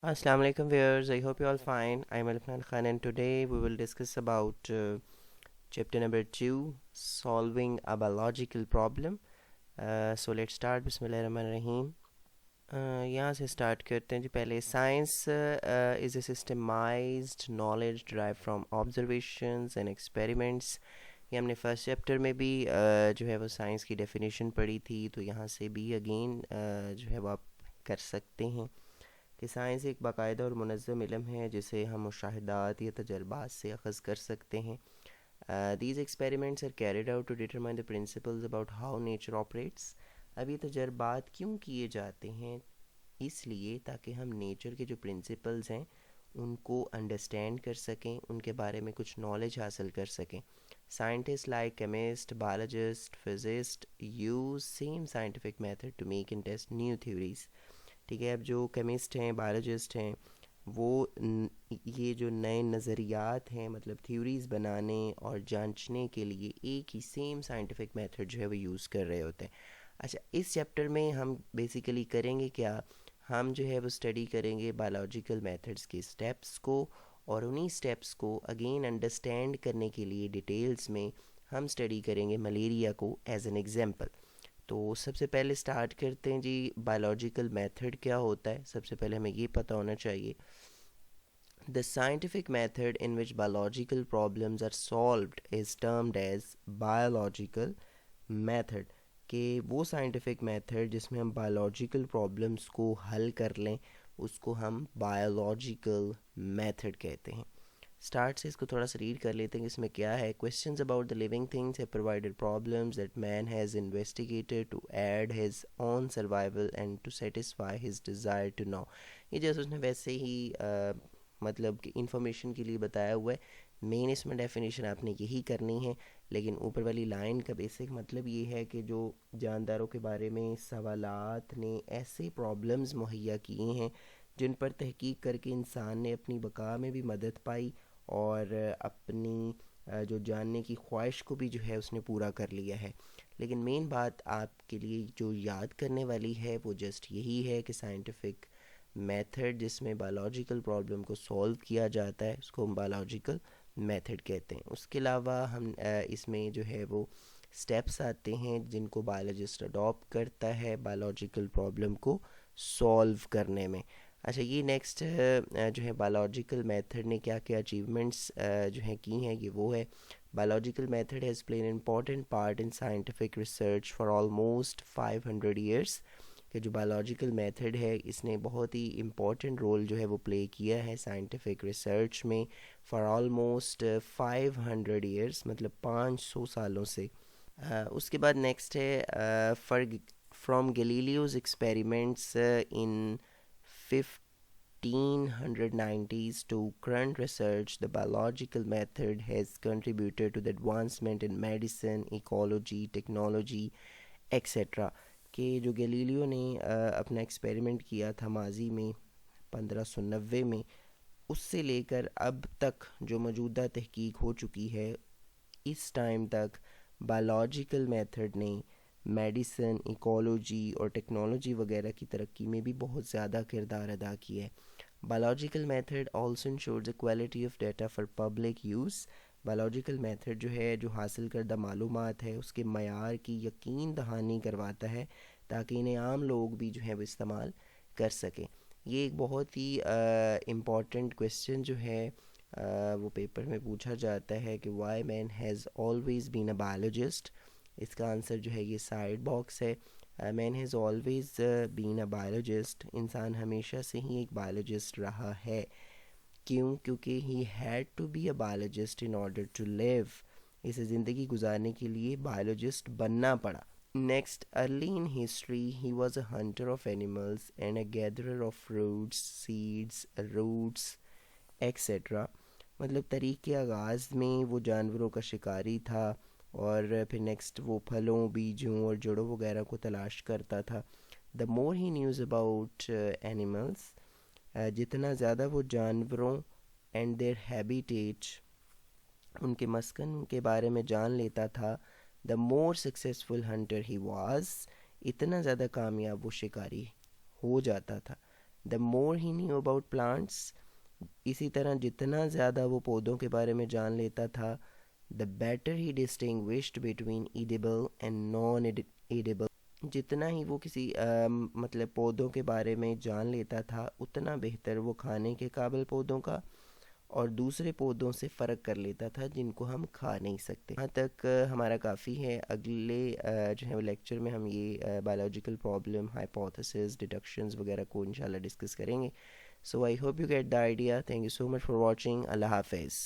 Assalamu alaikum viewers. I hope you all fine. I'm Alfan Khan and today we will discuss about chapter number 2, solving a biological problem. So let's start. Bismillahirrahmanirrahim. यहाँ से start करते हैं जी। पहले science is a systemized knowledge derived from observations and experiments। ये हमने first chapter में भी जो है वो साइंस की डेफिनेशन पढ़ी थी, तो यहाँ से भी अगेन जो है वो आप कर सकते हैं कि साइंस एक बाकायदा और मुनज़्ज़म इल्म है जिसे हम मुशाहिदात या तजर्बात से अखज़ कर सकते हैं। These experiments are carried out to determine the principles about how nature operates. अब ये तजर्बात क्यों किए जाते हैं? इसलिए ताकि हम नेचर के जो प्रिंसिपल्स हैं उनको अंडरस्टैंड कर सकें, उनके बारे में कुछ नॉलेज हासिल कर सकें। Scientist like chemist, biologist, physicist use same scientific method to make and test new theories. ठीक है, अब जो केमिस्ट हैं, बायोलॉजिस्ट हैं, वो ये जो नए नज़रियात हैं, मतलब थ्योरीज़ बनाने और जांचने के लिए एक ही सेम साइंटिफिक मेथड जो है वो यूज़ कर रहे होते हैं। अच्छा, इस चैप्टर में हम बेसिकली करेंगे क्या? हम जो है वो स्टडी करेंगे बायोलॉजिकल मेथड्स के स्टेप्स को, और उन्हीं स्टेप्स को अगेन अंडरस्टैंड करने के लिए डिटेल्स में हम स्टडी करेंगे मलेरिया को एज एन एग्जांपल। तो सबसे पहले स्टार्ट करते हैं जी, बायोलॉजिकल मेथड क्या होता है। सबसे पहले हमें ये पता होना चाहिए, the scientific method in which biological problems are solved is termed as biological method. कि वो साइंटिफिक मेथड जिसमें हम बायोलॉजिकल प्रॉब्लम्स को हल कर लें उसको हम बायोलॉजिकल मेथड कहते हैं। स्टार्ट से इसको थोड़ा सा रीड कर लेते हैं कि इसमें क्या है। Questions about the living things have provided problems that man has investigated to aid his own survival and to satisfy his desire to know. ये जैसे उसने वैसे ही मतलब कि इंफॉर्मेशन के लिए बताया हुआ है। मेन इसमें डेफिनेशन आपने यही करनी है, लेकिन ऊपर वाली लाइन का बेसिक मतलब ये है कि जो जानदारों के बारे में सवालात ने ऐसे प्रॉब्लम्स मुहैया किए हैं जिन पर तहकीक करके इंसान ने अपनी बका में भी मदद पाई, और अपनी जो जानने की ख्वाहिश को भी जो है उसने पूरा कर लिया है। लेकिन मेन बात आपके लिए जो याद करने वाली है वो जस्ट यही है कि साइंटिफिक मेथड जिसमें बायोलॉजिकल प्रॉब्लम को सॉल्व किया जाता है उसको हम बायोलॉजिकल मेथड कहते हैं। उसके अलावा हम इसमें जो है वो स्टेप्स आते हैं जिनको बायोलॉजिस्ट अडॉप्ट करता है बायोलॉजिकल प्रॉब्लम को सॉल्व करने में। अच्छा, ये नेक्स्ट जो है बायोलॉजिकल मेथड ने क्या क्या अचीवमेंट्स जो हैं की हैं, ये वो है। Biological method has played an important part in scientific research for almost 500 years. कि जो बायोलॉजिकल मेथड है इसने बहुत ही इम्पॉर्टेंट रोल जो है वो प्ले किया है साइंटिफिक रिसर्च में फॉर ऑलमोस्ट 500 ईयर्स, मतलब 500 सालों से। उसके बाद नेक्स्ट है for from Galileo's experiments in 1590s to current research, the biological method has contributed to the advancement in medicine, ecology, technology, etc। कि जो गैलीलियो ने अपना एक्सपेरिमेंट किया था माजी में 1590 में, उससे लेकर अब तक जो मौजूदा तहकीक हो चुकी है इस टाइम तक बायोलॉजिकल मेथड ने मेडिसिन, इकोलॉजी और टेक्नोलॉजी वगैरह की तरक्की में भी बहुत ज़्यादा किरदार अदा किया है। Biological method also ensures the quality of data for public use. Biological method जो है जो हासिल करदा मालूमात है उसके मयार की यकीन दहानी करवाता है ताकि इन्हें आम लोग भी जो है वो इस्तेमाल कर सकें। ये एक बहुत ही इम्पॉर्टेंट क्वेश्चन जो है वो पेपर में पूछा जाता है कि why man has always been a biologist. इसका आंसर जो है ये साइड बॉक्स है। Man has always been a biologist. इंसान हमेशा से ही एक बायोलॉजिस्ट रहा है। क्यों? क्योंकि he had to be a biologist in order to live. इसे ज़िंदगी गुजारने के लिए बायोलॉजिस्ट बनना पड़ा। Next, early in history he was a hunter of animals and a gatherer of fruits, seeds, roots, etcetera. मतलब तारीख़ के आगाज़ में वो जानवरों का शिकारी था, और फिर नेक्स्ट वो फलों, बीजों और जड़ों वगैरह को तलाश करता था। The more he news about animals, जितना ज़्यादा वो जानवरों एंड देयर हैबिटेट, उनके मस्कन के बारे में जान लेता था, the more successful Hunter he was, इतना ज़्यादा कामयाब वो शिकारी हो जाता था। The more he knew about plants, इसी तरह जितना ज़्यादा वो पौधों के बारे में जान लेता था, the better he distinguished between edible and non edible, जितना ही वो किसी मतलब पौधों के बारे में जान लेता था, उतना बेहतर वो खाने के काबिल पौधों का और दूसरे पौधों से फ़र्क कर लेता था जिनको हम खा नहीं सकते। यहाँ तक हमारा काफ़ी है। अगले जो है वो लेक्चर में हम ये बायोलॉजिकल प्रॉब्लम, हाइपोथेसिस, डिडक्शंस वगैरह को इंशाल्लाह डिस्कस करेंगे। So I hope you get the idea. Thank you so much for watching. अल्लाह हाफिज़।